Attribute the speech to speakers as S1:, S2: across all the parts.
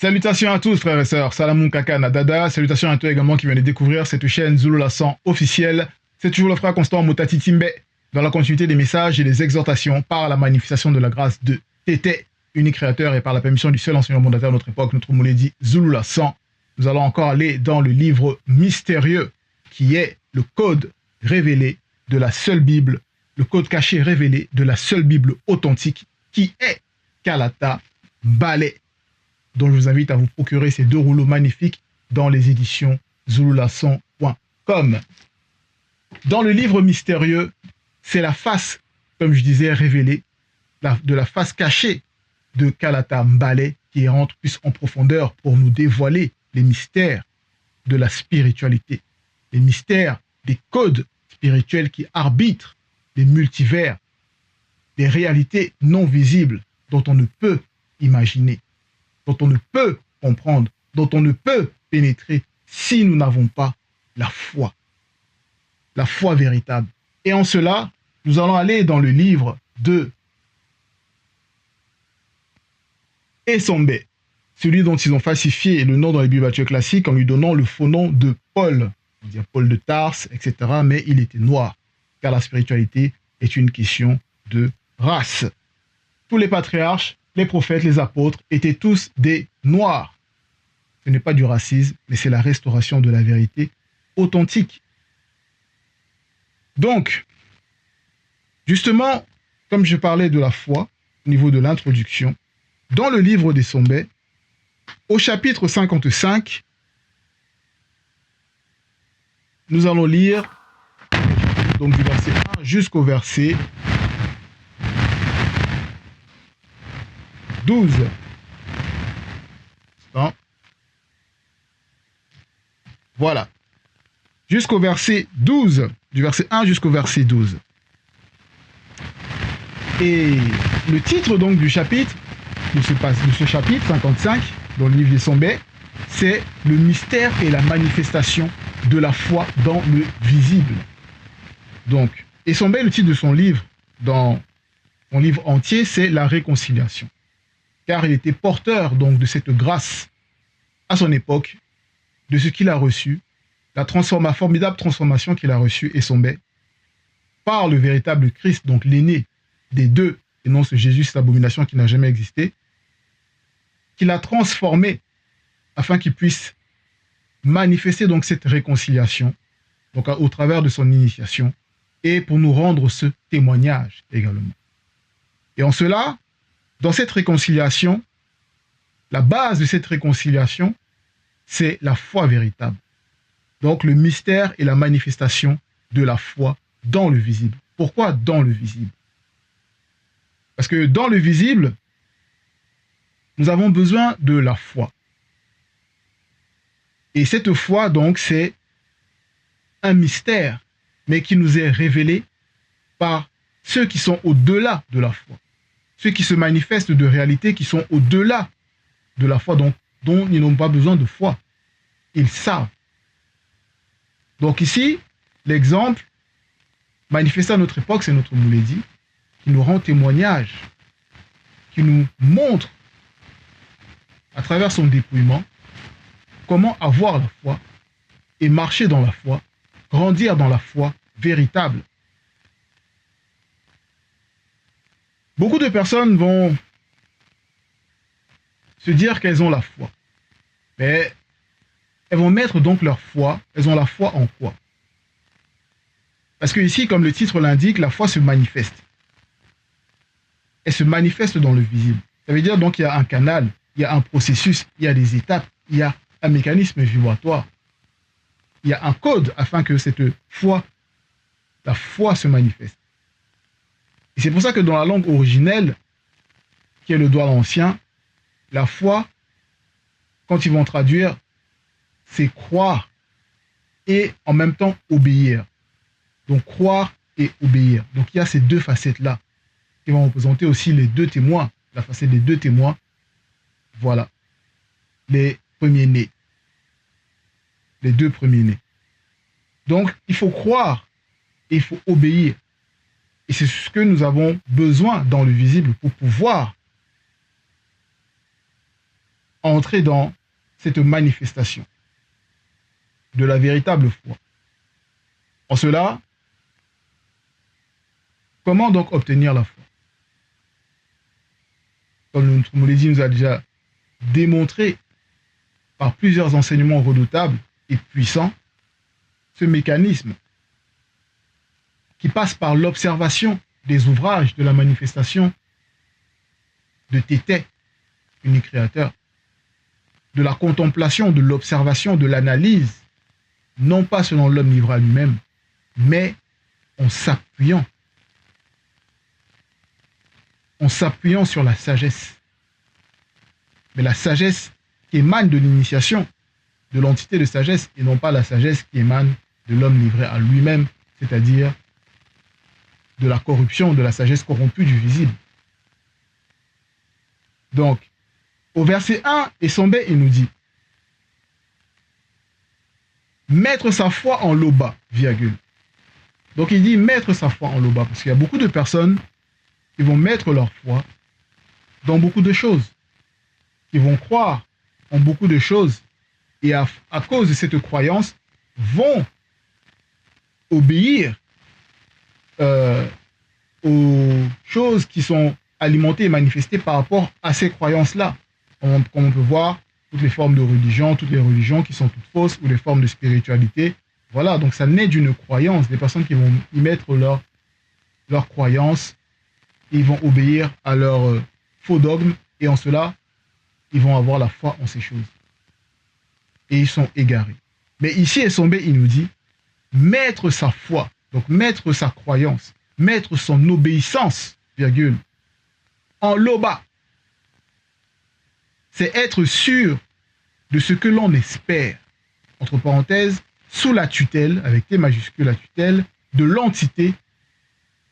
S1: Salutations à tous frères et sœurs, Salamou Kaka Nadada, salutations à toi également qui viens de découvrir cette chaîne Zulu Lassan officielle. C'est toujours le frère Constant Motati Timbe, dans la continuité des messages et des exhortations par la manifestation de la grâce de Tété, unique créateur, et par la permission du seul enseignant fondateur de notre époque, notre Mouledi Zulu Lassan. Nous allons encore aller dans le livre mystérieux qui est le code révélé de la seule Bible, le code caché révélé de la seule Bible authentique qui est Kalata Mbale, dont je vous invite à vous procurer ces deux rouleaux magnifiques dans les éditions zululassan.com. Dans le livre mystérieux, c'est la face, comme je disais, révélée, de la face cachée de Kalata Mbale qui rentre plus en profondeur pour nous dévoiler les mystères de la spiritualité, les mystères des codes spirituels qui arbitrent les multivers, des réalités non visibles dont on ne peut imaginer, dont on ne peut comprendre, dont on ne peut pénétrer si nous n'avons pas la foi véritable. Et en cela, nous allons aller dans le livre de Esombe, celui dont ils ont falsifié le nom dans les Bibles classiques en lui donnant le faux nom de Paul, on dit Paul de Tarse, etc., mais il était noir, car la spiritualité est une question de race. Tous les patriarches, les prophètes, les apôtres étaient tous des noirs. Ce n'est pas du racisme, mais c'est la restauration de la vérité authentique. Donc, justement, comme je parlais de la foi, au niveau de l'introduction, dans le livre des Sombés, au chapitre 55, nous allons lire donc du verset 1 jusqu'au verset 12. Non. Voilà. Jusqu'au verset 12. Du verset 1 jusqu'au verset 12. Et le titre donc du chapitre, de ce chapitre 55, dans le livre des Sombés, c'est le mystère et la manifestation de la foi dans le visible. Donc, Esombe, le titre de son livre, dans son livre entier, c'est la réconciliation. Car il était porteur donc de cette grâce à son époque, de ce qu'il a reçu, la formidable transformation qu'il a reçue, Esombe, par le véritable Christ, donc l'aîné des deux, et non ce Jésus, cette abomination qui n'a jamais existé, qu'il a transformé afin qu'il puisse manifester donc cette réconciliation, donc au travers de son initiation, et pour nous rendre ce témoignage également. Et en cela, dans cette réconciliation, la base de cette réconciliation, c'est la foi véritable. Donc le mystère et la manifestation de la foi dans le visible. Pourquoi dans le visible? Parce que dans le visible, nous avons besoin de la foi. Et cette foi, donc, c'est un mystère, mais qui nous est révélé par ceux qui sont au-delà de la foi. Ceux qui se manifestent de réalités qui sont au-delà de la foi, donc, dont ils n'ont pas besoin de foi. Ils savent. Donc ici, l'exemple manifesté à notre époque, c'est notre Mouledi, qui nous rend témoignage, qui nous montre, à travers son dépouillement, comment avoir la foi et marcher dans la foi, grandir dans la foi véritable. Beaucoup de personnes vont se dire qu'elles ont la foi. Mais elles vont mettre donc leur foi, elles ont la foi en quoi? Parce que ici, comme le titre l'indique, la foi se manifeste. Elle se manifeste dans le visible. Ça veut dire donc qu'il y a un canal, il y a un processus, il y a des étapes, il y a un mécanisme vibratoire. Il y a un code afin que cette foi, la foi se manifeste. Et c'est pour ça que dans la langue originelle, qui est le Douala ancien, la foi, quand ils vont traduire, c'est croire et en même temps obéir. Donc croire et obéir. Donc il y a ces deux facettes-là qui vont représenter aussi les deux témoins, la facette des deux témoins. Voilà, les premiers-nés, les deux premiers-nés. Donc il faut croire et il faut obéir. Et c'est ce que nous avons besoin dans le visible pour pouvoir entrer dans cette manifestation de la véritable foi. En cela, comment donc obtenir la foi? Comme Mouledi nous a déjà démontré par plusieurs enseignements redoutables et puissants, ce mécanisme qui passe par l'observation des ouvrages de la manifestation de Tété, unique créateur, de la contemplation, de l'observation, de l'analyse, non pas selon l'homme livré à lui-même, mais en s'appuyant sur la sagesse. Mais la sagesse qui émane de l'initiation, de l'entité de sagesse, et non pas la sagesse qui émane de l'homme livré à lui-même, c'est-à-dire de la corruption, de la sagesse corrompue du visible. Donc, au verset 1 et son B, il nous dit mettre sa foi en loba, virgule. Donc il dit mettre sa foi en loba, parce qu'il y a beaucoup de personnes qui vont mettre leur foi dans beaucoup de choses, qui vont croire en beaucoup de choses, et à cause de cette croyance, vont obéir aux choses qui sont alimentées et manifestées par rapport à ces croyances-là. Comme on peut voir, toutes les formes de religion, toutes les religions qui sont toutes fausses, ou les formes de spiritualité. Voilà, donc ça naît d'une croyance, des personnes qui vont y mettre leur croyance, ils vont obéir à leur faux dogme, et en cela, ils vont avoir la foi en ces choses. Et ils sont égarés. Mais ici, Essombe, il nous dit, mettre sa foi, donc mettre sa croyance, mettre son obéissance, virgule, en loba, c'est être sûr de ce que l'on espère, entre parenthèses, sous la tutelle, avec T majuscule la tutelle, de l'entité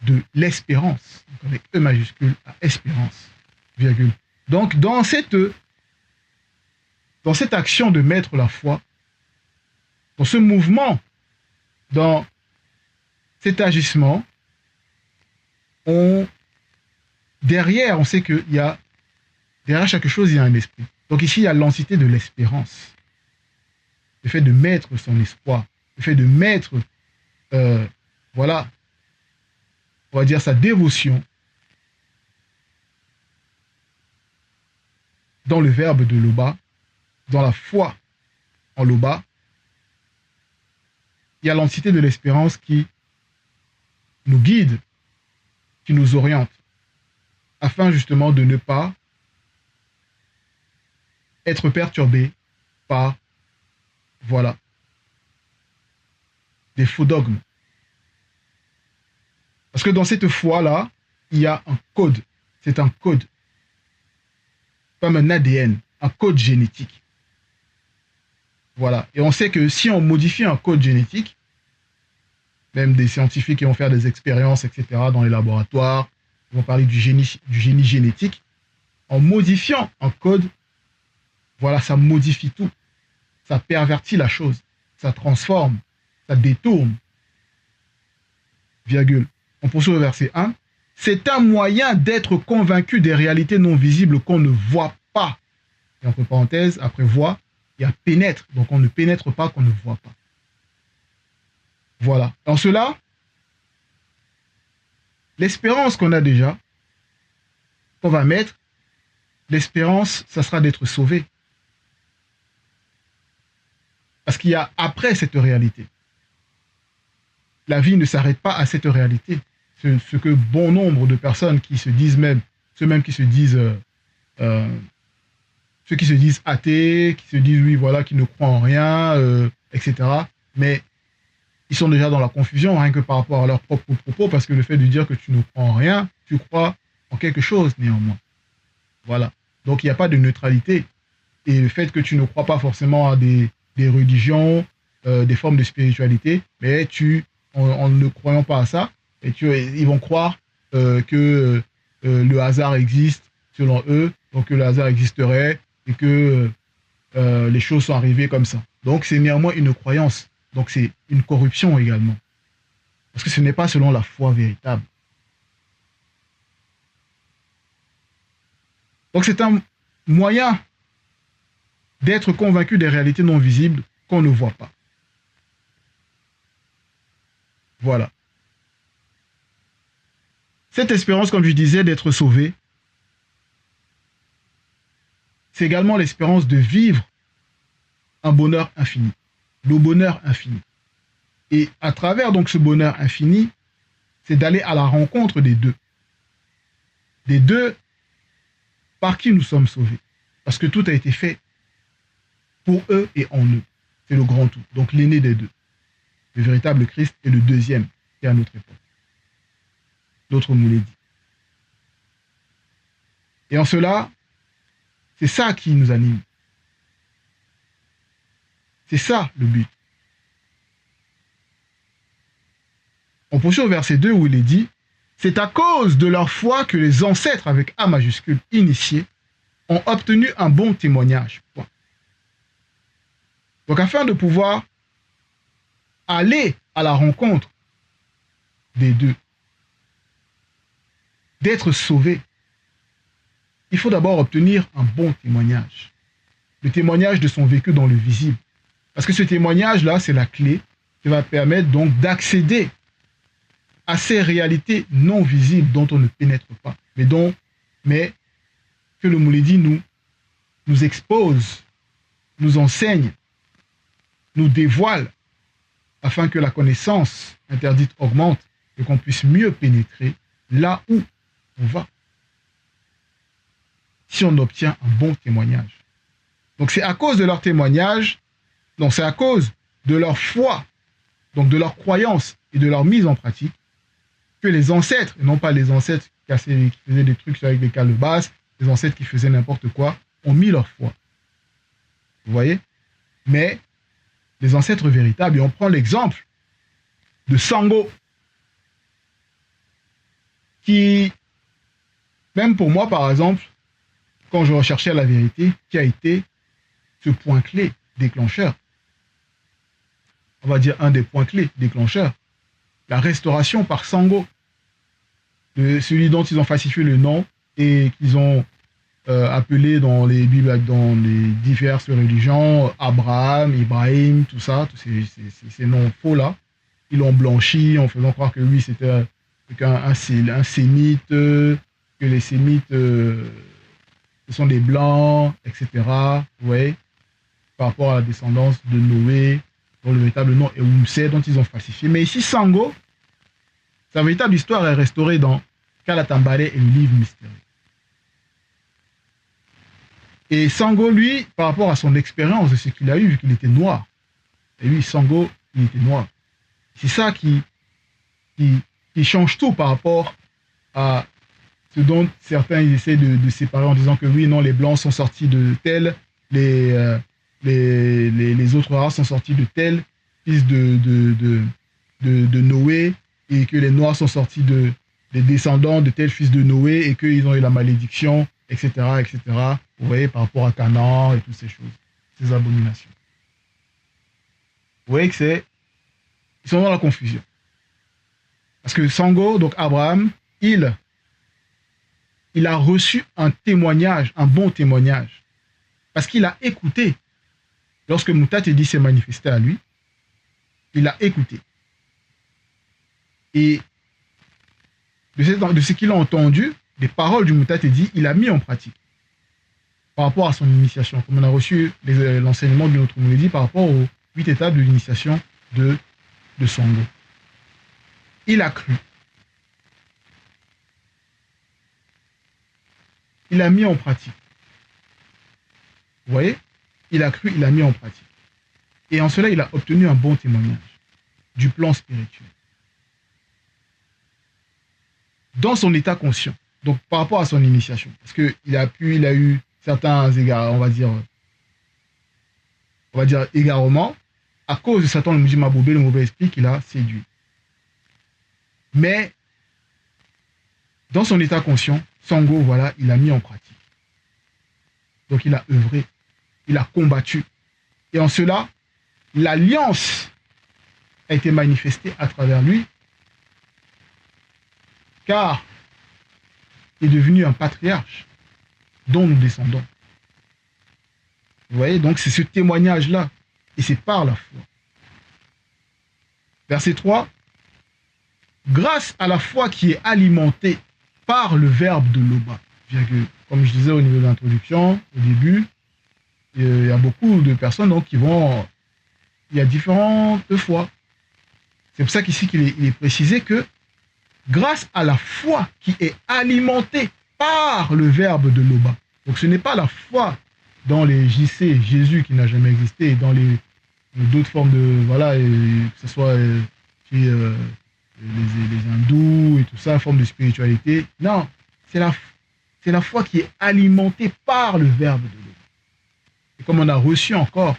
S1: de l'espérance, avec E majuscule à espérance, virgule. Donc, dans cette action de mettre la foi, dans ce mouvement, dans cet agissement, derrière, on sait qu'il y a, derrière chaque chose, il y a un esprit. Donc ici, il y a l'entité de l'espérance. Le fait de mettre son espoir, le fait de mettre, voilà, on va dire sa dévotion dans le verbe de Loba, dans la foi en Loba. Il y a l'entité de l'espérance qui nous guide, qui nous oriente, afin justement de ne pas être perturbé par, voilà, des faux dogmes. Parce que dans cette foi-là, il y a un code. C'est un code. Comme un ADN, un code génétique. Voilà. Et on sait que si on modifie un code génétique, même des scientifiques qui vont faire des expériences, etc., dans les laboratoires, ils vont parler du génie génétique, en modifiant un code, voilà, ça modifie tout. Ça pervertit la chose. Ça transforme. Ça détourne. Virgule. On poursuit au verset 1. C'est un moyen d'être convaincu des réalités non visibles qu'on ne voit pas. Et entre parenthèses, après voit, il y a pénètre. Donc on ne pénètre pas qu'on ne voit pas. Voilà. En cela, l'espérance qu'on a déjà, qu'on va mettre, l'espérance, ça sera d'être sauvé. Parce qu'il y a après cette réalité. La vie ne s'arrête pas à cette réalité. Ce que bon nombre de personnes qui se disent même, ceux qui se disent athées, qui se disent oui, voilà, qui ne croient en rien, etc. Mais ils sont déjà dans la confusion, rien que par rapport à leurs propres propos, parce que le fait de dire que tu ne crois en rien, tu crois en quelque chose néanmoins. Voilà. Donc il n'y a pas de neutralité. Et le fait que tu ne crois pas forcément à des religions, des formes de spiritualité, mais en ne croyant pas à ça, et ils vont croire que le hasard existe selon eux, donc que le hasard existerait et que les choses sont arrivées comme ça. Donc c'est néanmoins une croyance. Donc c'est une corruption également. Parce que ce n'est pas selon la foi véritable. Donc c'est un moyen d'être convaincu des réalités non visibles qu'on ne voit pas. Voilà. Cette espérance, comme je disais, d'être sauvé, c'est également l'espérance de vivre un bonheur infini, le bonheur infini. Et à travers donc ce bonheur infini, c'est d'aller à la rencontre des deux par qui nous sommes sauvés. Parce que tout a été fait pour eux et en eux. C'est le grand tout. Donc l'aîné des deux. Le véritable Christ est le deuxième, qui est à notre époque. L'autre nous l'a dit. Et en cela, c'est ça qui nous anime. C'est ça le but. On poursuit au verset 2 où il est dit « C'est à cause de leur foi que les ancêtres avec A majuscule initiés ont obtenu un bon témoignage. » Donc afin de pouvoir aller à la rencontre des deux, d'être sauvé, il faut d'abord obtenir un bon témoignage. Le témoignage de son vécu dans le visible. Parce que ce témoignage-là, c'est la clé qui va permettre donc d'accéder à ces réalités non visibles dont on ne pénètre pas, mais que le Mouledi nous expose, nous enseigne, nous dévoile, afin que la connaissance interdite augmente et qu'on puisse mieux pénétrer là où on va, si on obtient un bon témoignage. Donc c'est à cause de leur témoignage, donc c'est à cause de leur foi, donc de leur croyance et de leur mise en pratique, que les ancêtres, et non pas les ancêtres qui faisaient des trucs avec des calebasses, les ancêtres qui faisaient n'importe quoi, ont mis leur foi. Vous voyez? Mais les ancêtres véritables, et on prend l'exemple de Sango, qui, même pour moi par exemple, quand je recherchais la vérité, qui a été ce point clé déclencheur. On va dire un des points clés déclencheurs. La restauration par Sango, de celui dont ils ont falsifié le nom et qu'ils ont appelé dans les Bibles, dans les diverses religions, Abraham, Ibrahim, tout ça, tous ces noms faux-là. Ils l'ont blanchi en faisant croire que lui, c'était un sémite, que les sémites, ce sont des blancs, etc. Vous voyez, par rapport à la descendance de Noé, dont le véritable nom est Oussé, dont ils ont falsifié. Mais ici, Sango, sa véritable histoire est restaurée dans Kalatambare et le livre mystérieux. Et Sango, lui, par rapport à son expérience de ce qu'il a eu, vu qu'il était noir, et lui, Sango, il était noir. C'est ça qui change tout par rapport à ce dont certains essaient de séparer en disant que oui, non, les blancs sont sortis de tel, les autres races sont sortis de tel, fils de Noé, et que les noirs sont sortis des descendants de tel fils de Noé, et qu'ils ont eu la malédiction, etc., etc. Vous voyez, par rapport à Canaan et toutes ces choses, ces abominations. Vous voyez que ils sont dans la confusion. Parce que Sango, donc Abraham, il a reçu un témoignage, un bon témoignage. Parce qu'il a écouté. Lorsque Moutatedi s'est manifesté à lui, il a écouté. Et de ce qu'il a entendu, des paroles du Moutatedi, il a mis en pratique. Par rapport à son initiation. Comme on a reçu l'enseignement de notre Mouledi par rapport aux 8 étapes de l'initiation de Sango. Il a cru. Il a mis en pratique. Vous voyez? Il a cru, il a mis en pratique. Et en cela, il a obtenu un bon témoignage du plan spirituel. Dans son état conscient, donc par rapport à son initiation, parce qu'il a eu certains égards, on va dire égarements, à cause de Satan, le mauvais esprit qu'il a séduit. Mais, dans son état conscient, Sango, voilà, il a mis en pratique. Donc il a œuvré, il a combattu. Et en cela, l'alliance a été manifestée à travers lui, car il est devenu un patriarche dont nous descendons. Vous voyez, donc c'est ce témoignage-là. Et c'est par la foi. Verset 3. Grâce à la foi qui est alimentée par le verbe de Loba. Comme je disais au niveau de l'introduction, au début, il y a beaucoup de personnes donc, qui vont... Il y a différentes fois. C'est pour ça qu'ici il est précisé que grâce à la foi qui est alimentée par le verbe de Loba. Donc ce n'est pas la foi dans les JC, Jésus qui n'a jamais existé, et dans d'autres formes de... Voilà, que ce soit chez les hindous et tout ça, forme de spiritualité. Non, c'est la foi qui est alimentée par le verbe de Loba. Et comme on a reçu encore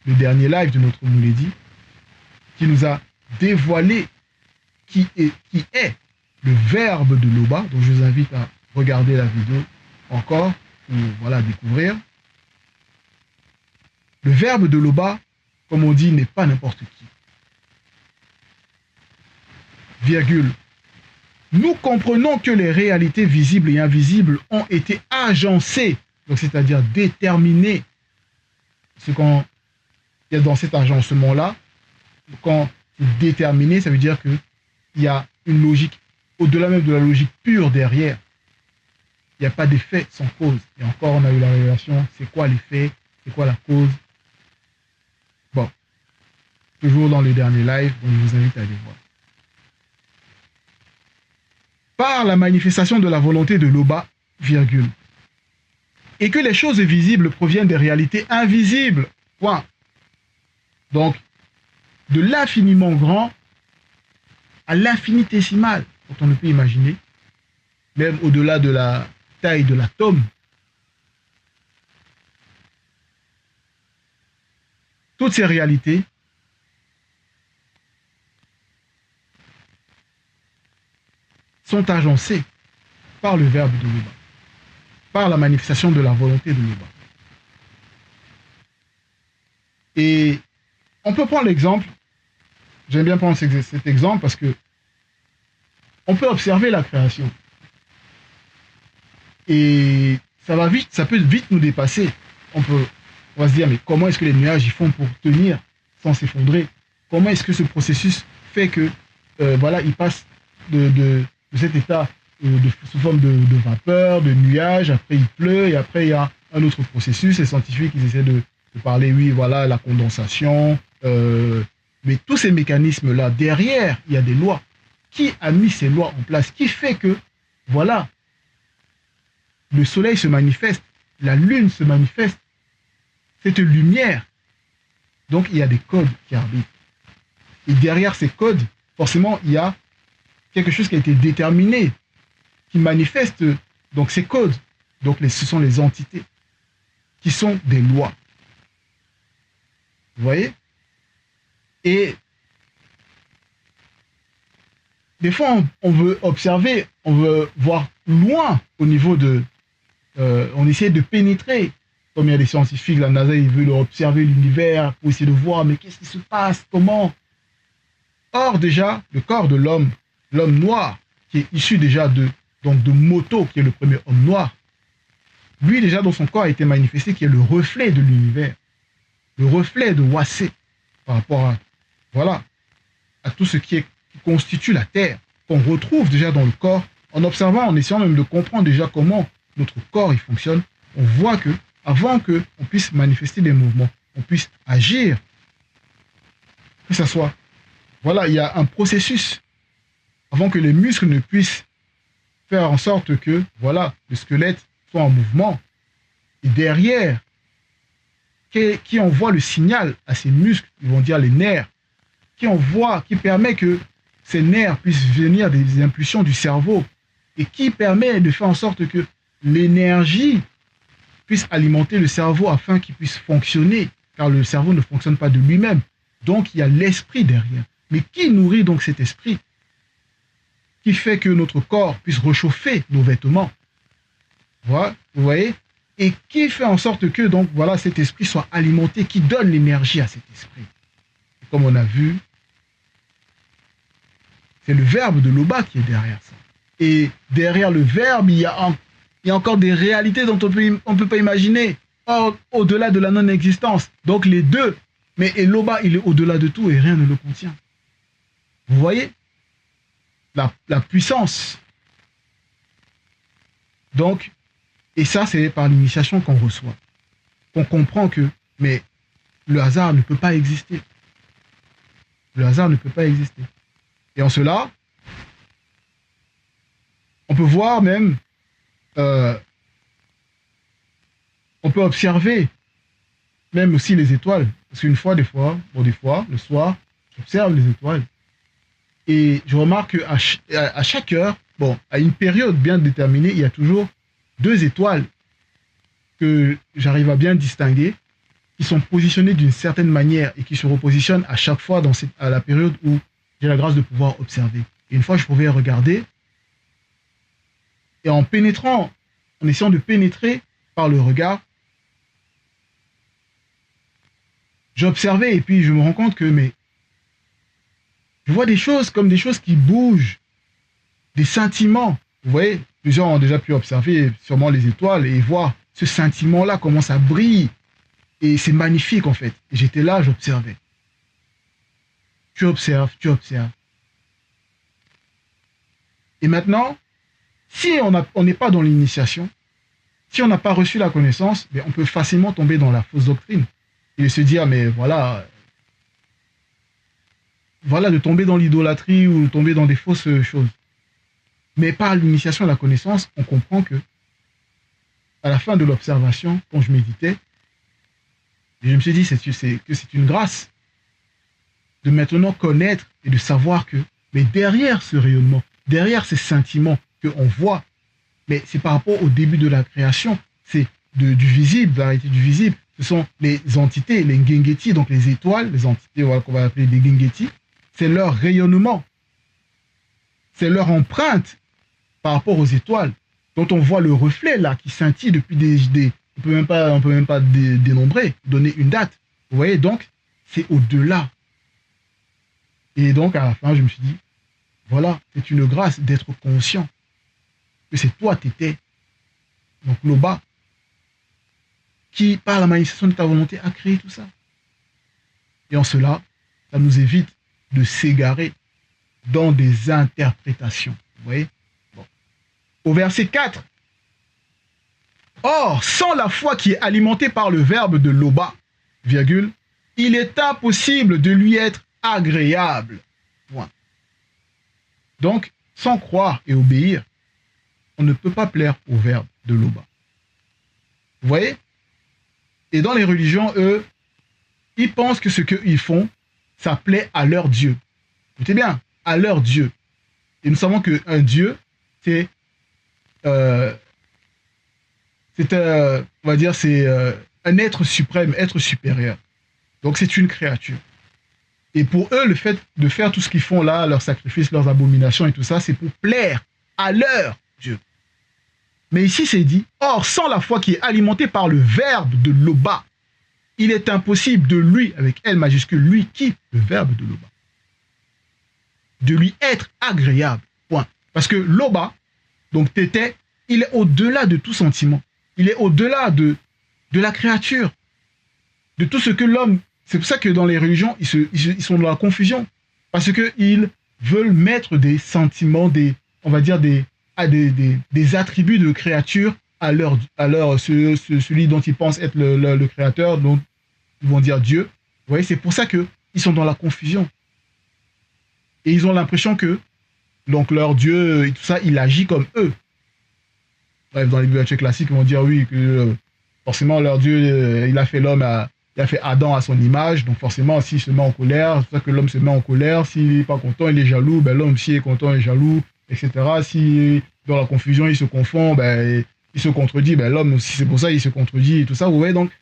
S1: le dernier live de notre Mouledi, qui nous a dévoilé qui est le verbe de Loba, donc je vous invite à regarder la vidéo encore pour voilà, découvrir. Le verbe de Loba, comme on dit, n'est pas n'importe qui. Virgule. Nous comprenons que les réalités visibles et invisibles ont été agencées, donc c'est-à-dire déterminées. Ce qu'on y a dans cet agencement-là, quand c'est déterminé, ça veut dire qu'il y a une logique, au-delà même de la logique pure derrière. Il n'y a pas d'effet sans cause. Et encore, on a eu la révélation, c'est quoi l'effet, c'est quoi la cause. Bon, toujours dans le dernier live, donc je vous invite à aller voir. Par la manifestation de la volonté de Loba, virgule, et que les choses visibles proviennent des réalités invisibles, point. Donc, de l'infiniment grand à l'infinitésimal, dont on ne peut imaginer, même au-delà de la taille de l'atome. Toutes ces réalités sont agencées par le verbe de Loba, par la manifestation de la volonté de Loba. Et on peut prendre l'exemple, j'aime bien prendre cet exemple parce que on peut observer la création. Et ça peut vite nous dépasser. On va se dire, mais comment est-ce que les nuages y font pour tenir sans s'effondrer? Comment est-ce que ce processus fait que, voilà, ils passent de cet état sous forme de vapeur, de nuages, après il pleut, et après il y a un autre processus. Les scientifiques, ils essaient de parler, oui, voilà, la condensation. Mais tous ces mécanismes-là, derrière, il y a des lois. Qui a mis ces lois en place? Qui fait que, voilà, le soleil se manifeste, la lune se manifeste, cette lumière. Donc, il y a des codes qui arbitrent. Et derrière ces codes, forcément, il y a quelque chose qui a été déterminé, qui manifeste donc ces codes. Donc, ce sont les entités qui sont des lois. Vous voyez? Et des fois, on veut observer, on veut voir loin au niveau de... on essaie de pénétrer. Comme il y a des scientifiques, la NASA, ils veulent observer l'univers pour essayer de voir, mais qu'est-ce qui se passe? Comment? Or, déjà, le corps de l'homme noir, qui est issu déjà de Moto, qui est le premier homme noir, lui, déjà, dans son corps a été manifesté, qui est le reflet de l'univers, le reflet de Wassé, par rapport à, voilà, à tout ce qui constitue la Terre, qu'on retrouve déjà dans le corps, en observant, en essayant même de comprendre déjà comment notre corps il fonctionne, on voit que avant qu'on puisse manifester des mouvements, on puisse agir, que ça soit, voilà, il y a un processus avant que les muscles ne puissent faire en sorte que, voilà, le squelette soit en mouvement. Et derrière, qui envoie le signal à ces muscles, ils vont dire les nerfs, qui permet que ces nerfs puissent venir des impulsions du cerveau et qui permet de faire en sorte que l'énergie puisse alimenter le cerveau afin qu'il puisse fonctionner, car le cerveau ne fonctionne pas de lui-même. Donc, il y a l'esprit derrière. Mais qui nourrit donc cet esprit? Qui fait que notre corps puisse réchauffer nos vêtements? Voilà, vous voyez? Et qui fait en sorte que, donc, voilà, cet esprit soit alimenté, qui donne l'énergie à cet esprit. Et comme on a vu, c'est le verbe de Loba qui est derrière ça. Et derrière le verbe, il y a encore des réalités dont on ne peut pas imaginer. au-delà de la non-existence. Donc les deux. Mais Eloba, il est au-delà de tout et rien ne le contient. Vous voyez la puissance. Donc, et ça, c'est par l'initiation qu'on reçoit. On comprend que, mais le hasard ne peut pas exister. Le hasard ne peut pas exister. Et en cela, on peut voir même, on peut observer même aussi les étoiles. Parce qu'une fois, des fois, le soir, j'observe les étoiles. Et je remarque qu'à chaque heure, bon, à une période bien déterminée, il y a toujours 2 étoiles que j'arrive à bien distinguer, qui sont positionnées d'une certaine manière et qui se repositionnent à chaque fois à la période où j'ai la grâce de pouvoir observer. Et une fois, je pouvais regarder, et en essayant de pénétrer par le regard, j'observais et puis je me rends compte que je vois des choses comme des choses qui bougent, des scintillements. Vous voyez, plusieurs ont déjà pu observer sûrement les étoiles et voir ce scintillement-là, comment ça brille. Et c'est magnifique en fait. Et j'étais là, j'observais. Tu observes. Et maintenant, si on n'est pas dans l'initiation, si on n'a pas reçu la connaissance, on peut facilement tomber dans la fausse doctrine. Et se dire, mais voilà, de tomber dans l'idolâtrie ou de tomber dans des fausses choses. Mais par l'initiation et la connaissance, on comprend que, à la fin de l'observation, quand je méditais, je me suis dit que c'est une grâce de maintenant connaître et de savoir que, mais derrière ce rayonnement, derrière ces sentiments qu'on voit, mais c'est par rapport au début de la création, c'est du visible, variété du visible, ce sont les entités, les Ngengeti, donc les étoiles, les entités qu'on va appeler des Ngengeti, c'est leur rayonnement, c'est leur empreinte par rapport aux étoiles, dont on voit le reflet là qui scintille depuis on peut même pas dénombrer, donner une date. Vous voyez, donc c'est au-delà. Et donc à la fin, je me suis dit, voilà, c'est une grâce d'être conscient que c'est toi, t'étais, donc Loba, qui par la manifestation de ta volonté a créé tout ça. Et en cela, ça nous évite de s'égarer dans des interprétations. Vous voyez? Bon. Au verset 4. Or, sans la foi qui est alimentée par le verbe de Loba, virgule, il est impossible de lui être agréable. Point. Donc, sans croire et obéir, on ne peut pas plaire au verbe de Loba. Vous voyez? Et dans les religions, eux, ils pensent que ce qu'ils font, ça plaît à leur Dieu. Écoutez bien, à leur Dieu. Et nous savons qu'un Dieu, c'est on va dire, c'est un être suprême, être supérieur. Donc c'est une créature. Et pour eux, le fait de faire tout ce qu'ils font là, leurs sacrifices, leurs abominations et tout ça, c'est pour plaire à leur Dieu. Mais ici, c'est dit, or, sans la foi qui est alimentée par le verbe de Loba, il est impossible de lui, avec L majuscule, lui qui, le verbe de Loba, de lui être agréable. Point. Parce que Loba, donc Tété, il est au-delà de tout sentiment. Il est au-delà de la créature, de tout ce que l'homme... C'est pour ça que dans les religions, ils sont dans la confusion. Parce qu'ils veulent mettre des sentiments, on va dire des attributs de créature à celui dont ils pensent être le créateur, dont ils vont dire Dieu. Vous voyez, c'est pour ça qu'ils sont dans la confusion. Et ils ont l'impression que donc leur Dieu et tout ça, il agit comme eux. Bref, dans les bibliothèques classiques, ils vont dire oui, que forcément leur Dieu, il a fait l'homme, il a fait Adam à son image, donc forcément s'il se met en colère, c'est pour ça que l'homme se met en colère, s'il n'est pas content, il est jaloux, l'homme s'il est content, il est jaloux, etc. Si dans la confusion, il se confond, il se contredit, l'homme aussi, c'est pour ça qu'il se contredit et tout ça. Vous voyez, donc,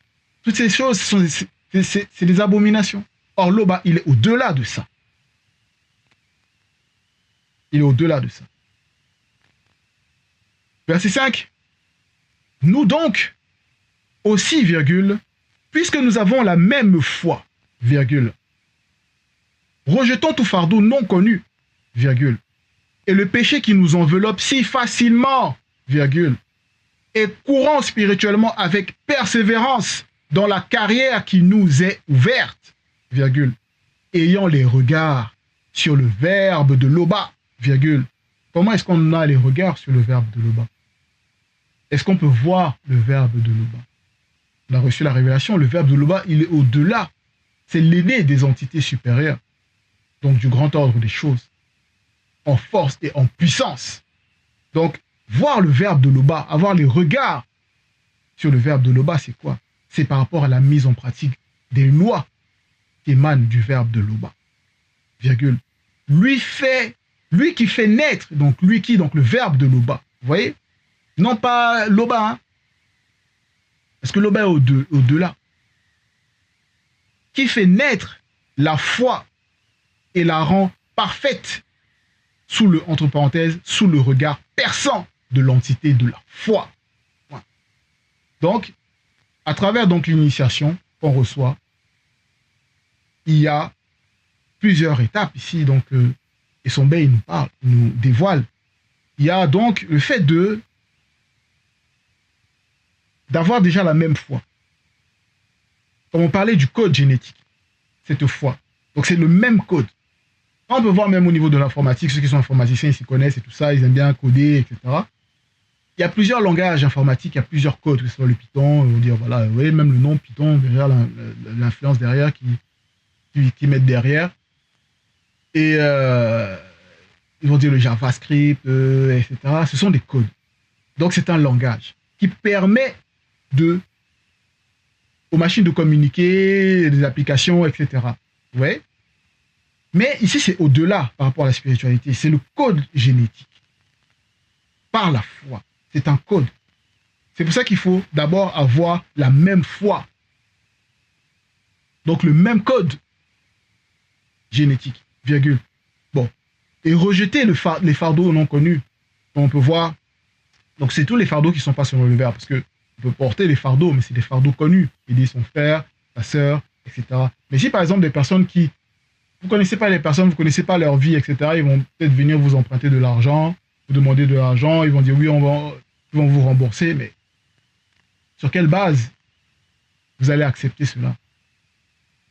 S1: toutes ces choses, c'est des abominations. Or, Loba, il est au-delà de ça. Il est au-delà de ça. Verset 5. Nous donc, aussi, virgule, puisque nous avons la même foi, virgule, rejetons tout fardeau non connu, virgule, et le péché qui nous enveloppe si facilement, virgule, et courons spirituellement avec persévérance dans la carrière qui nous est ouverte, virgule, ayant les regards sur le verbe de Loba, virgule. Comment est-ce qu'on a les regards sur le verbe de Loba? Est-ce qu'on peut voir le verbe de Loba? On a reçu la révélation, le verbe de Loba, il est au-delà. C'est l'aîné des entités supérieures, donc du grand ordre des choses, en force et en puissance. Donc, voir le verbe de Loba, avoir les regards sur le verbe de Loba, c'est quoi? C'est par rapport à la mise en pratique des lois qui émanent du verbe de Loba. Virgule. Lui qui fait naître, donc le verbe de Loba. Vous voyez? Non pas Loba, hein? Parce que Loba est au-delà. Qui fait naître la foi et la rend parfaite entre parenthèses, sous le regard perçant de l'entité de la foi. Donc, à travers donc l'initiation qu'on reçoit, il y a plusieurs étapes ici. Donc, et son il nous parle, il nous dévoile. Il y a donc le fait d'avoir déjà la même foi. Comme on parlait du code génétique, cette foi. Donc, c'est le même code. On peut voir même au niveau de l'informatique, ceux qui sont informaticiens, ils s'y connaissent et tout ça, ils aiment bien coder, etc. Il y a plusieurs langages informatiques, il y a plusieurs codes, que ce soit le Python, on va dire, voilà, oui, même le nom Python, derrière l'influence derrière qui mettent derrière. Et ils vont dire le JavaScript, etc. Ce sont des codes. Donc c'est un langage qui permet aux machines de communiquer, des applications, etc. Vous voyez? Mais ici, c'est au-delà par rapport à la spiritualité. C'est le code génétique. Par la foi. C'est un code. C'est pour ça qu'il faut d'abord avoir la même foi. Donc le même code génétique, virgule. Bon. Et rejeter les fardeaux non connus. On peut voir. Donc c'est tous les fardeaux qui ne sont pas selon le verbe. Parce que on peut porter les fardeaux, mais c'est des fardeaux connus. Aider son frère, sa sœur, etc. Mais si par exemple des personnes qui vous ne connaissez pas les personnes, vous ne connaissez pas leur vie, etc. Ils vont peut-être venir vous emprunter de l'argent, vous demander de l'argent, ils vont dire oui, ils vont vous rembourser, mais sur quelle base vous allez accepter cela?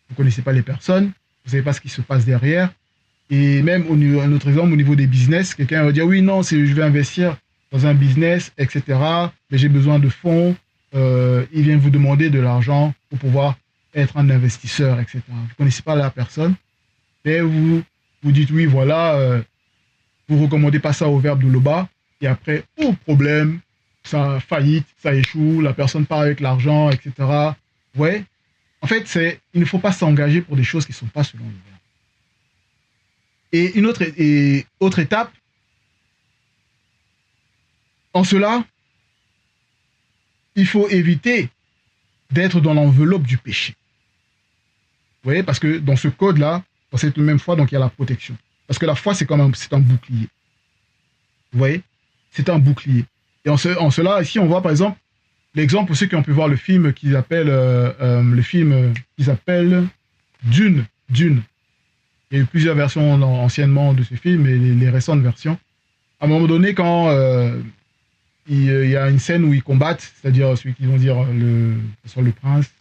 S1: Vous ne connaissez pas les personnes, vous ne savez pas ce qui se passe derrière. Et même, un autre exemple, au niveau des business, quelqu'un va dire oui, non, je vais investir dans un business, etc. Mais j'ai besoin de fonds. Il vient vous demander de l'argent pour pouvoir être un investisseur, etc. Vous ne connaissez pas la personne. Et vous dites oui, voilà, vous ne recommandez pas ça au verbe de Loba, et après, problème, ça faillite, ça échoue, la personne part avec l'argent, etc. Ouais. En fait, il ne faut pas s'engager pour des choses qui ne sont pas selon le verbe. Et une autre étape, en cela, il faut éviter d'être dans l'enveloppe du péché. Vous voyez, parce que dans ce code-là, dans cette même foi, donc il y a la protection. Parce que la foi, c'est un bouclier. Vous voyez? C'est un bouclier. Et en cela, ici, on voit par exemple, l'exemple pour ceux qui ont pu voir le film qu'ils appellent, Dune. Dune. Il y a eu plusieurs versions anciennement de ce film, et les récentes versions. À un moment donné, quand il y a une scène où ils combattent, c'est-à-dire celui qu'ils vont dire le prince,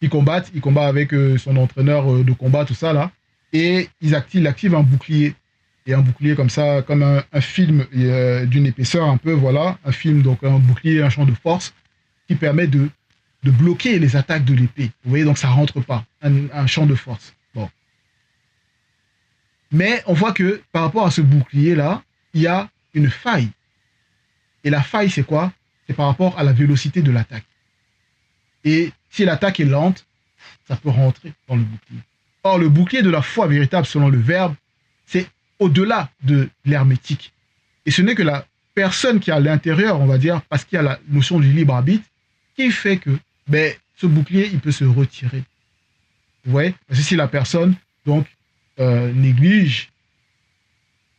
S1: il combat avec son entraîneur de combat, tout ça là, et il active un bouclier. Et un bouclier comme ça, comme un film d'une épaisseur un peu, voilà, un film, donc un bouclier, un champ de force, qui permet de bloquer les attaques de l'épée. Vous voyez, donc ça rentre pas, un champ de force. Bon. Mais on voit que par rapport à ce bouclier-là, il y a une faille. Et la faille, c'est quoi? C'est par rapport à la vélocité de l'attaque. Et si l'attaque est lente, ça peut rentrer dans le bouclier. Or, le bouclier de la foi véritable, selon le verbe, c'est au-delà de l'hermétique. Et ce n'est que la personne qui est à l'intérieur, on va dire, parce qu'il y a la notion du libre arbitre, qui fait que ce bouclier, il peut se retirer. Vous voyez? Parce que si la personne, donc, néglige,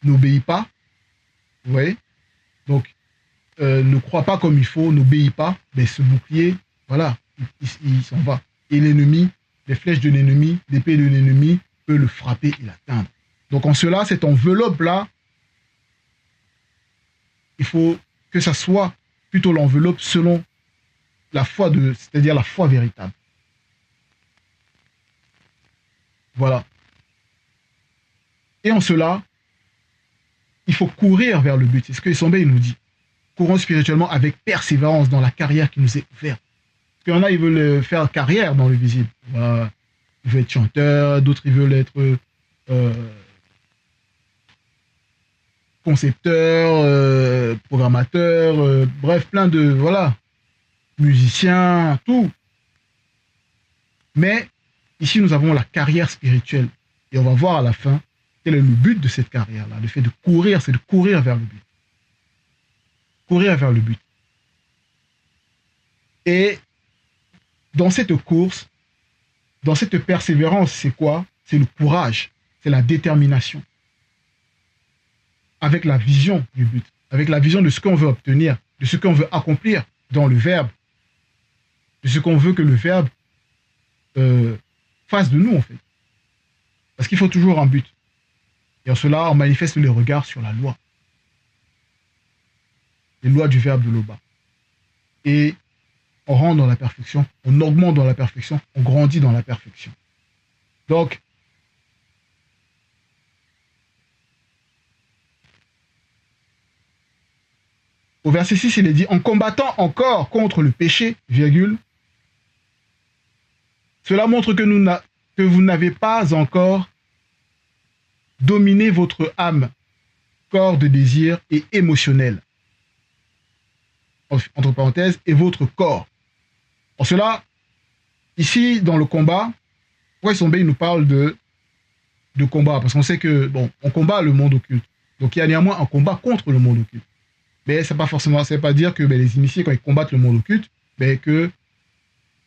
S1: n'obéit pas, vous voyez? Donc, ne croit pas comme il faut, n'obéit pas, ce bouclier, voilà, il s'en va. Et l'ennemi, les flèches de l'ennemi, l'épée de l'ennemi peut le frapper et l'atteindre. Donc en cela, cette enveloppe-là, il faut que ça soit plutôt l'enveloppe selon la foi c'est-à-dire la foi véritable. Voilà. Et en cela, il faut courir vers le but. C'est ce que Essombe nous dit. Courons spirituellement avec persévérance dans la carrière qui nous est ouverte. Parce qu'il y en a, ils veulent faire carrière dans le visible. Voilà. Ils veulent être chanteurs, d'autres, ils veulent être concepteurs, programmateurs, bref, plein de, voilà, musiciens, tout. Mais ici, nous avons la carrière spirituelle. Et on va voir à la fin quel est le but de cette carrière-là. Le fait de courir, c'est de courir vers le but. Courir vers le but. Et dans cette course, dans cette persévérance, c'est quoi? C'est le courage, c'est la détermination. Avec la vision du but, avec la vision de ce qu'on veut obtenir, de ce qu'on veut accomplir dans le verbe, de ce qu'on veut que le verbe fasse de nous, en fait. Parce qu'il faut toujours un but. Et en cela, on manifeste les regards sur la loi. Les lois du verbe de l'Oba. Et on rentre dans la perfection, on augmente dans la perfection, on grandit dans la perfection. Donc, au verset 6, il est dit, en combattant encore contre le péché, virgule, cela montre que vous n'avez pas encore dominé votre âme, corps de désir et émotionnel. Entre parenthèses, et votre corps. En cela, ici, dans le combat, pourquoi Essombe nous parle de combat? Parce qu'on sait que, bon, on combat le monde occulte. Donc il y a néanmoins un combat contre le monde occulte. Mais c'est pas forcément, ça veut pas dire que les initiés, quand ils combattent le monde occulte, que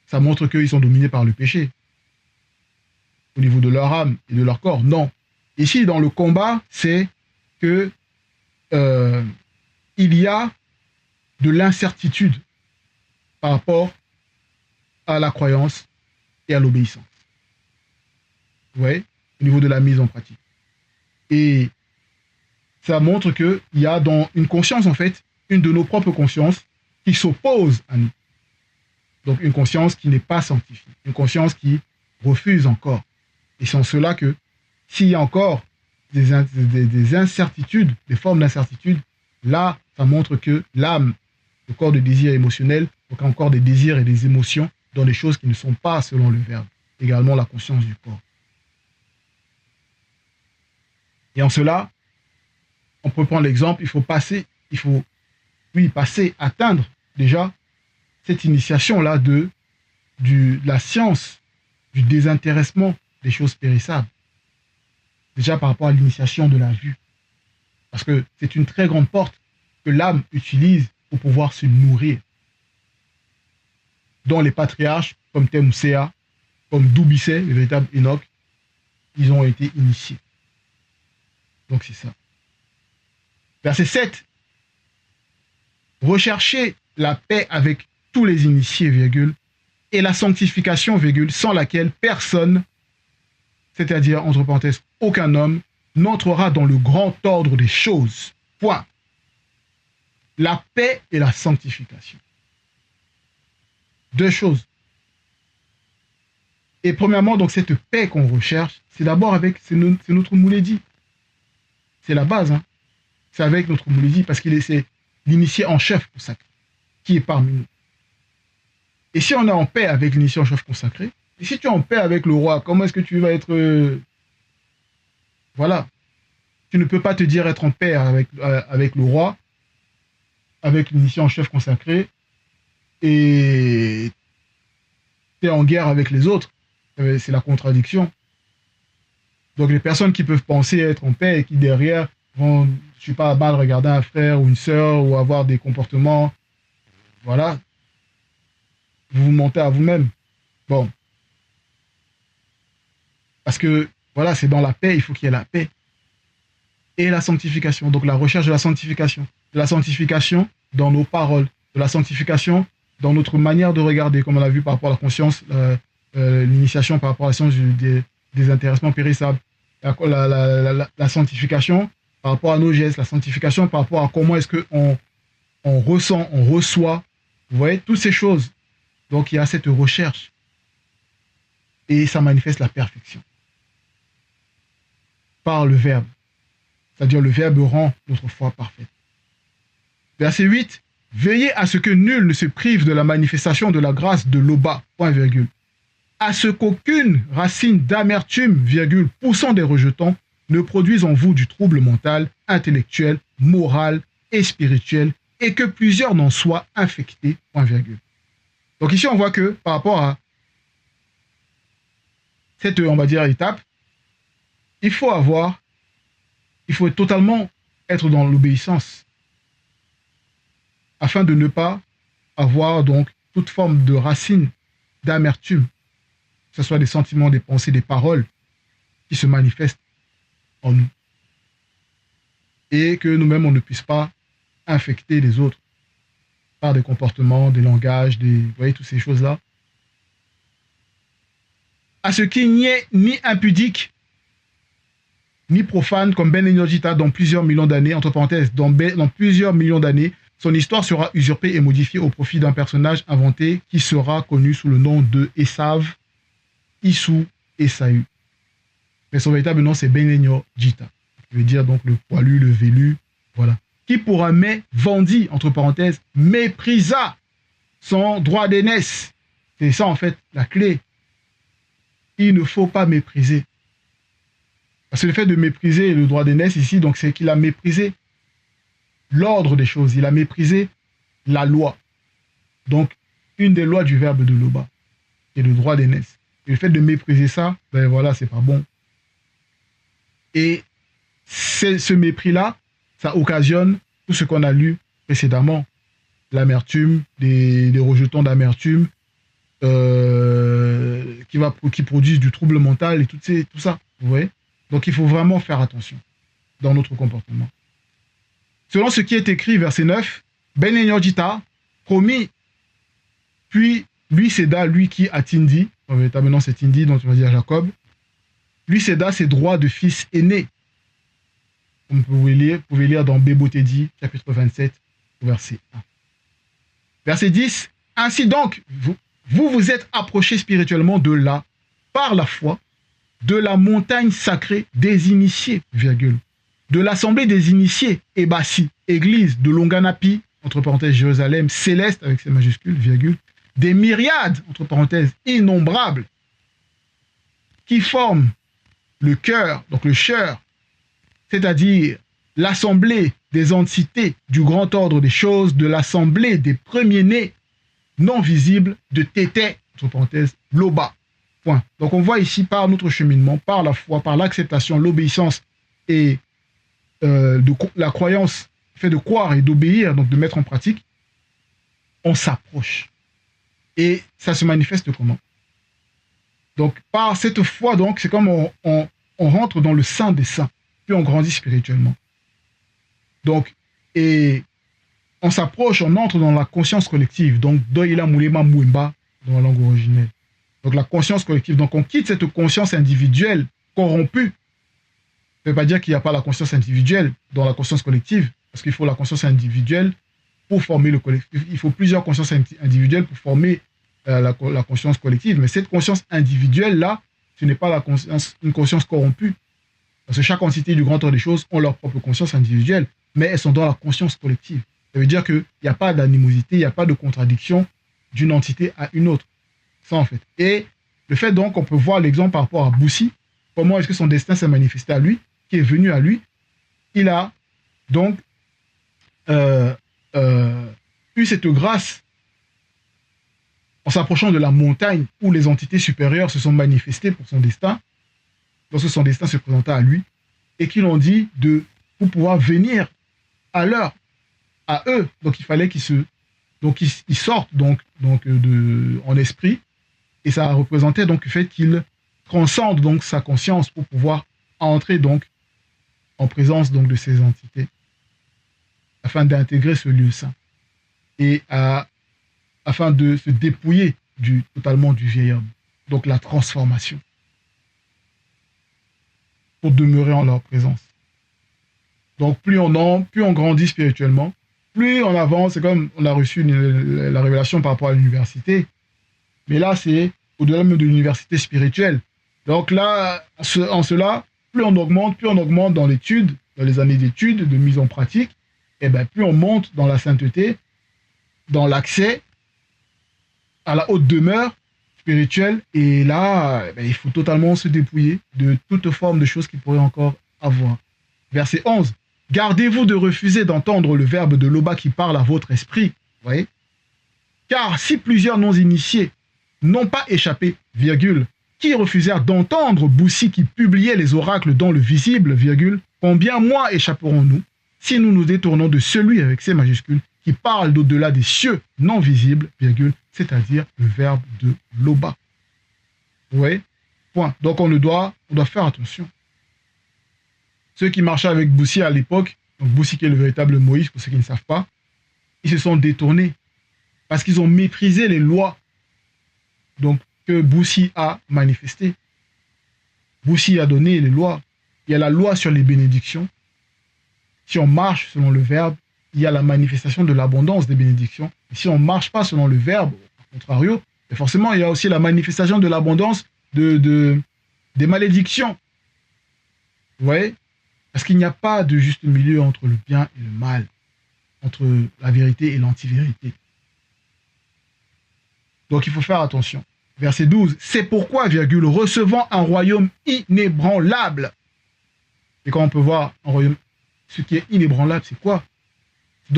S1: ça montre qu'ils sont dominés par le péché. Au niveau de leur âme et de leur corps, non. Ici, dans le combat, c'est que il y a de l'incertitude par rapport à la croyance et à l'obéissance. Vous voyez, au niveau de la mise en pratique. Et ça montre qu'il y a dans une conscience, en fait, une de nos propres consciences qui s'oppose à nous. Donc une conscience qui n'est pas sanctifiée, une conscience qui refuse encore. Et c'est en cela que s'il y a encore des incertitudes, des formes d'incertitude, là, ça montre que l'âme, le corps de désir émotionnel, donc encore des désirs et des émotions dans des choses qui ne sont pas selon le verbe. Également la conscience du corps. Et en cela, on peut prendre l'exemple, il faut atteindre déjà cette initiation-là de la science, du désintéressement des choses périssables. Déjà par rapport à l'initiation de la vue. Parce que c'est une très grande porte que l'âme utilise pour pouvoir se nourrir. Dont les patriarches, comme Temoussea, comme Doubisset, le véritable Enoch, ils ont été initiés. Donc c'est ça. Verset 7. Recherchez la paix avec tous les initiés, virgule, et la sanctification, virgule, sans laquelle personne, c'est-à-dire, entre parenthèses, aucun homme, n'entrera dans le grand ordre des choses. Point. La paix et la sanctification. Deux choses. Et premièrement, donc cette paix qu'on recherche, c'est d'abord c'est notre Moulédi. C'est la base, hein. C'est avec notre Moulédi, parce c'est l'initié en chef consacré, qui est parmi nous. Et si on est en paix avec l'initié en chef consacré, et si tu es en paix avec le roi, comment est-ce que tu vas être... Voilà. Tu ne peux pas te dire être en paix avec le roi, avec l'initié en chef consacré, et tu es en guerre avec les autres. C'est la contradiction. Donc les personnes qui peuvent penser être en paix et qui derrière vont, je ne sais pas, mal regarder un frère ou une sœur ou avoir des comportements, voilà, vous vous mentez à vous-même. Bon. Parce que, voilà, c'est dans la paix, il faut qu'il y ait la paix. Et la sanctification, donc la recherche de la sanctification. De la sanctification dans nos paroles, de la sanctification dans notre manière de regarder, comme on l'a vu par rapport à la conscience, l'initiation par rapport à la science des intéressements périssables, la sanctification par rapport à nos gestes, la sanctification par rapport à comment est-ce qu'on on ressent, on reçoit. Vous voyez, toutes ces choses. Donc, il y a cette recherche. Et ça manifeste la perfection. Par le Verbe. C'est-à-dire, le Verbe rend notre foi parfaite. Verset 8. Veillez à ce que nul ne se prive de la manifestation de la grâce de l'Oba, point virgule. À ce qu'aucune racine d'amertume, virgule, poussant des rejetons, ne produise en vous du trouble mental, intellectuel, moral et spirituel, et que plusieurs n'en soient infectés, point virgule. Donc ici, on voit que par rapport à cette, on va dire, étape, il faut totalement être dans l'obéissance afin de ne pas avoir donc toute forme de racine d'amertume, que ce soit des sentiments, des pensées, des paroles qui se manifestent en nous. Et que nous-mêmes, on ne puisse pas infecter les autres par des comportements, des langages, vous voyez, toutes ces choses-là. À ce qu'il n'y ait ni impudique, ni profane, comme Ben Enyorjita dans plusieurs millions d'années, entre parenthèses, dans plusieurs millions d'années, son histoire sera usurpée et modifiée au profit d'un personnage inventé qui sera connu sous le nom de Esav, Issou, Esaü. Mais son véritable nom, c'est Ben Enyorjita. Je veux dire donc le poilu, le velu, voilà. Qui pour un mais vendit, entre parenthèses, méprisa son droit d'aînesse. C'est ça en fait la clé. Il ne faut pas mépriser. Parce que le fait de mépriser le droit d'aînesse ici, donc c'est qu'il a méprisé l'ordre des choses, il a méprisé la loi. Donc, une des lois du verbe de l'Oba, c'est le droit d'aînesse. Et le fait de mépriser ça, ben voilà, c'est pas bon. Et ce mépris-là, ça occasionne tout ce qu'on a lu précédemment. L'amertume, des rejetons d'amertume, qui produisent du trouble mental et tout ça. Vous voyez? Donc il faut vraiment faire attention dans notre comportement. Selon ce qui est écrit, verset 9, Ben Enyorjita promit, puis lui céda, lui qui a Tindi, véritablement c'est Tindi dont on va dire Jacob, lui céda ses droits de fils aîné. Comme vous pouvez lire dans Bébotedi, chapitre 27, verset 1. Verset 10, ainsi donc, vous êtes approchés spirituellement par la foi, de la montagne sacrée des initiés, virgule, de l'assemblée des initiés, Ebassi, église de Longanapi, entre parenthèses Jérusalem, céleste avec ses majuscules, virgule, des myriades, entre parenthèses, innombrables, qui forment le cœur, donc le chœur, c'est-à-dire l'assemblée des entités du grand ordre des choses, de l'assemblée des premiers-nés non visibles de Tété, entre parenthèses, Loba. Point. Donc on voit ici par notre cheminement, par la foi, par l'acceptation, l'obéissance et la croyance, le fait de croire et d'obéir, donc de mettre en pratique, on s'approche. Et ça se manifeste comment? Donc par cette foi, donc c'est comme on rentre dans le sein des saints, puis on grandit spirituellement. Donc, et on s'approche, on entre dans la conscience collective, donc Doïla Moulema Mouimba dans la langue originelle. Donc la conscience collective, donc on quitte cette conscience individuelle corrompue. Ça ne veut pas dire qu'il n'y a pas la conscience individuelle dans la conscience collective, parce qu'il faut la conscience individuelle pour former le collectif. Il faut plusieurs consciences individuelles pour former la conscience collective. Mais cette conscience individuelle-là, ce n'est pas une conscience corrompue. Parce que chaque entité du grand ordre des choses ont leur propre conscience individuelle, mais elles sont dans la conscience collective. Ça veut dire qu'il n'y a pas d'animosité, il n'y a pas de contradiction d'une entité à une autre. Ça, en fait. Et le fait donc qu'on peut voir l'exemple par rapport à Boussi, comment est-ce que son destin s'est manifesté à lui, qui est venu à lui, il a donc eu cette grâce en s'approchant de la montagne où les entités supérieures se sont manifestées pour son destin, lorsque son destin se présenta à lui, et qui l'ont dit pour pouvoir venir à eux. Donc il fallait qu'ils sortent en esprit, et ça représentait donc le fait qu'il transcende donc sa conscience pour pouvoir entrer donc en présence donc de ces entités, afin d'intégrer ce lieu saint et afin de se dépouiller totalement du vieil homme. Donc la transformation, pour demeurer en leur présence. Donc plus on grandit spirituellement, plus plus on avance, c'est comme on a reçu la révélation par rapport à l'université. Mais là, c'est au-delà même de l'université spirituelle. Donc là, en cela, plus on augmente dans l'étude, dans les années d'études, de mise en pratique, et bien plus on monte dans la sainteté, dans l'accès à la haute demeure spirituelle. Et là, il faut totalement se dépouiller de toute forme de choses qu'il pourrait encore avoir. Verset 11. Gardez-vous de refuser d'entendre le verbe de l'Oba qui parle à votre esprit. Vous voyez? Car si plusieurs non-initiés n'ont pas échappé, virgule, qui refusèrent d'entendre Boussi qui publiait les oracles dans le visible, virgule, combien moins échapperons-nous si nous nous détournons de celui avec ses majuscules qui parle d'au-delà des cieux non visibles, virgule, c'est-à-dire le verbe de l'Oba. Vous voyez? Point. Donc on doit faire attention. Ceux qui marchaient avec Boussi à l'époque, donc Boussi qui est le véritable Moïse, pour ceux qui ne savent pas, ils se sont détournés parce qu'ils ont méprisé les lois donc, que Boussi a manifestées. Boussi a donné les lois. Il y a la loi sur les bénédictions. Si on marche selon le verbe, il y a la manifestation de l'abondance des bénédictions. Et si on ne marche pas selon le verbe, au contrario, forcément, il y a aussi la manifestation de l'abondance des malédictions. Vous voyez? Parce qu'il n'y a pas de juste milieu entre le bien et le mal, entre la vérité et l'antivérité. Donc il faut faire attention. Verset 12. C'est pourquoi, virgule, recevant un royaume inébranlable. Et quand on peut voir un royaume, ce qui est inébranlable, c'est quoi?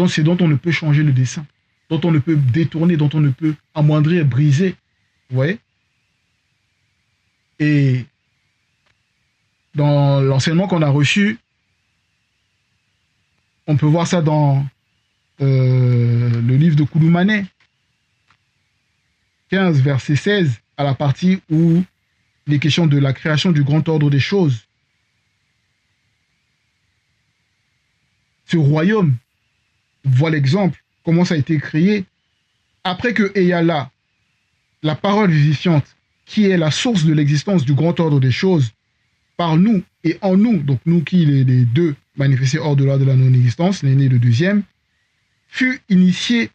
S1: C'est dont on ne peut changer le dessein, dont on ne peut détourner, dont on ne peut amoindrir, briser. Vous voyez? Et dans l'enseignement qu'on a reçu, on peut voir ça dans le livre de Koudoumane, 15, verset 16, à la partie où il est question de la création du grand ordre des choses. Ce royaume, voit l'exemple, comment ça a été créé, après que Eyala, la parole vivifiante, qui est la source de l'existence du grand ordre des choses, par nous et en nous, donc nous qui les deux manifestés hors de la non-existence, l'aîné et le deuxième, fut initié,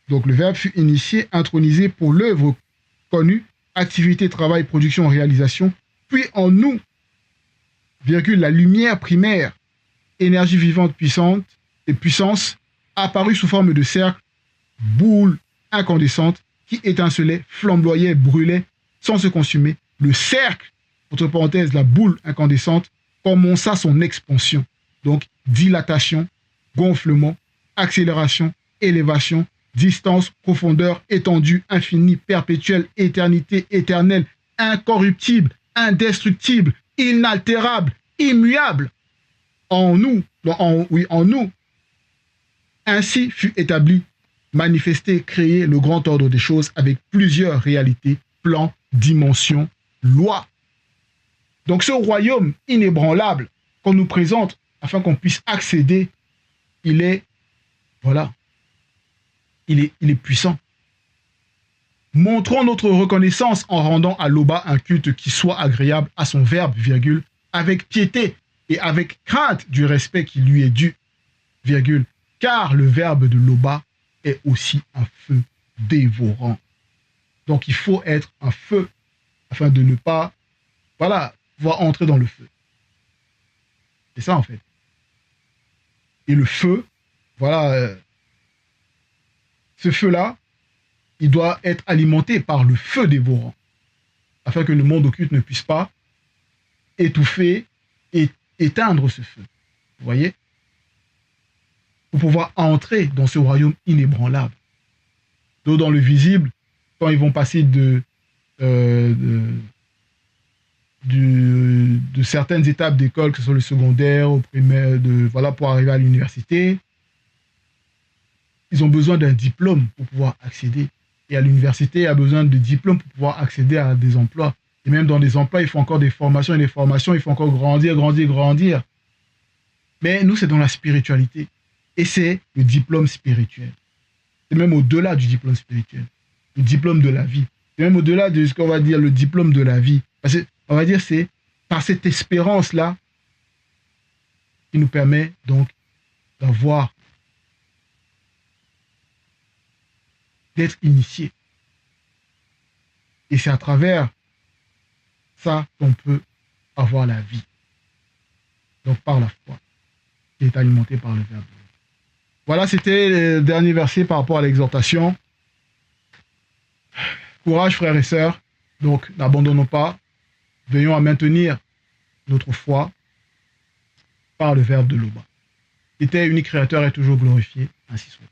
S1: donc le verbe fut initié, intronisé pour l'œuvre connue, activité, travail, production, réalisation, puis en nous, virgule, la lumière primaire, énergie vivante puissante et puissance, apparue sous forme de cercle, boule incandescente, qui étincelait, flamboyait, brûlait, sans se consumer. Le cercle, entre parenthèses, la boule incandescente, commença son expansion. Donc, dilatation, gonflement, accélération, élévation, distance, profondeur, étendue, infinie, perpétuelle, éternité, éternelle, incorruptible, indestructible, inaltérable, immuable. En nous, en nous. Ainsi fut établi, manifesté, créé le grand ordre des choses avec plusieurs réalités, plans, dimensions, lois. Donc ce royaume inébranlable qu'on nous présente afin qu'on puisse accéder, il est, voilà, il est puissant. Montrons notre reconnaissance en rendant à l'Oba un culte qui soit agréable à son verbe, virgule, avec piété et avec crainte du respect qui lui est dû, virgule, car le verbe de l'Oba est aussi un feu dévorant. Donc il faut être un feu afin de ne pas, voilà, pouvoir entrer dans le feu. C'est ça en fait. Et le feu, voilà, ce feu-là, il doit être alimenté par le feu dévorant, afin que le monde occulte ne puisse pas étouffer et éteindre ce feu. Vous voyez? Pour pouvoir entrer dans ce royaume inébranlable. Donc dans le visible, quand ils vont passer de certaines étapes d'école, que ce soit le secondaire, au primaire, voilà, pour arriver à l'université, ils ont besoin d'un diplôme pour pouvoir accéder. Et à l'université, il y a besoin de diplômes pour pouvoir accéder à des emplois. Et même dans des emplois, il faut encore des formations et des formations, il faut encore grandir. Mais nous, c'est dans la spiritualité. Et c'est le diplôme spirituel. C'est même au-delà du diplôme spirituel. Le diplôme de la vie. C'est même au-delà de ce qu'on va dire le diplôme de la vie. Parce que, on va dire, c'est par cette espérance-là qui nous permet donc d'avoir d'être initié. Et c'est à travers ça qu'on peut avoir la vie. Donc par la foi, qui est alimentée par le Verbe. Voilà, c'était le dernier verset par rapport à l'exhortation. Courage, frères et sœurs. Donc, n'abandonnons pas. Veillons à maintenir notre foi par le Verbe de l'Oba. Était unique créateur et toujours glorifié. Ainsi soit.